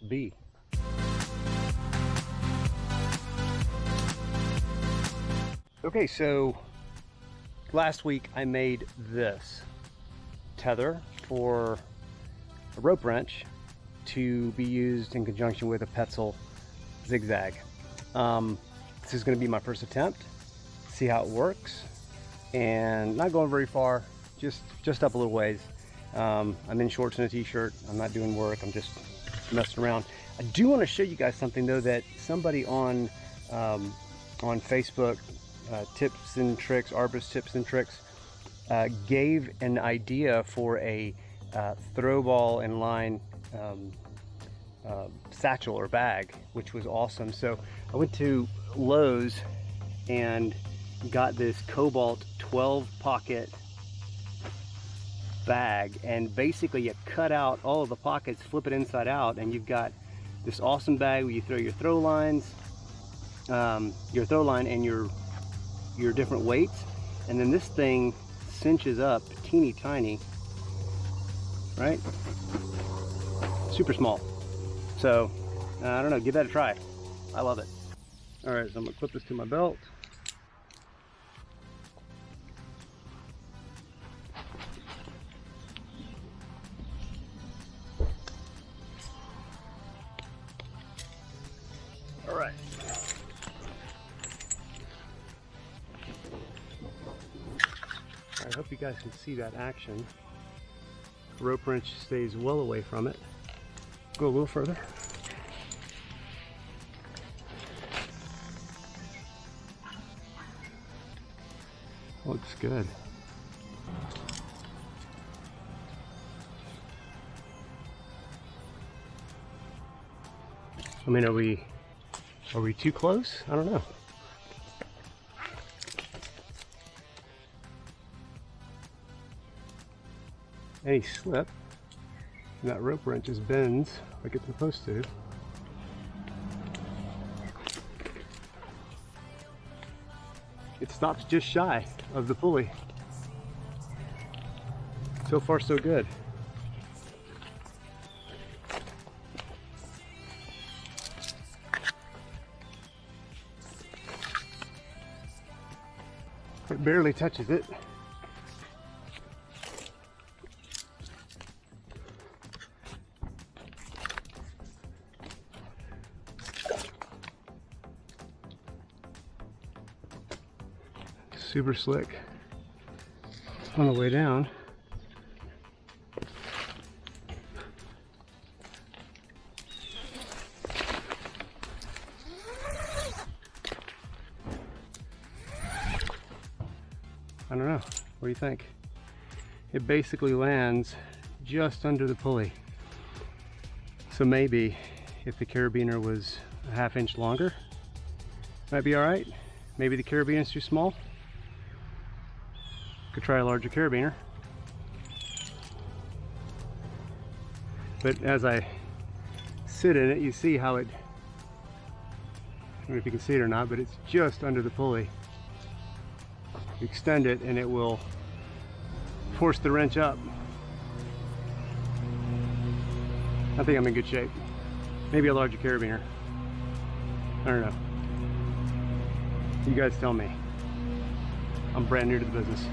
be. Okay, so last week I made this tether for a rope wrench to be used in conjunction with a Petzl Zig Zag. This is going to be my first attempt, see how it works, and not going very far, just up a little ways. I'm in shorts and a t-shirt. I'm not doing work, I'm just messing around. I do want to show you guys something though that somebody on Facebook, Tips and Tricks, Arborist Tips and Tricks, gave an idea for a throw ball and line satchel or bag, which was awesome. So I went to Lowe's and got this Cobalt 12 pocket bag, and basically you cut out all of the pockets, flip it inside out, and you've got this awesome bag where you throw your throw lines, your throw line and your different weights, and then this thing cinches up teeny tiny, right? Super small. So I don't know, give that a try. I love it. All right, so I'm gonna clip this to my belt. All right. I hope you guys can see that action. The rope wrench stays well away from it. Go a little further. Looks good. I mean, are we too close? I don't know. Any slip, and that rope wrench just bends like it's supposed to. It stops just shy of the pulley. So far, so good. It barely touches it. Super slick on the way down. I don't know, what do you think? It basically lands just under the pulley. So maybe if the carabiner was a ½ inch longer, might be all right. Maybe the carabiner is too small. Could try a larger carabiner. But as I sit in it, you see how it, I don't know if you can see it or not, but it's just under the pulley. You extend it and it will force the wrench up. I think I'm in good shape. Maybe a larger carabiner. I don't know. You guys tell me. I'm brand new to the business.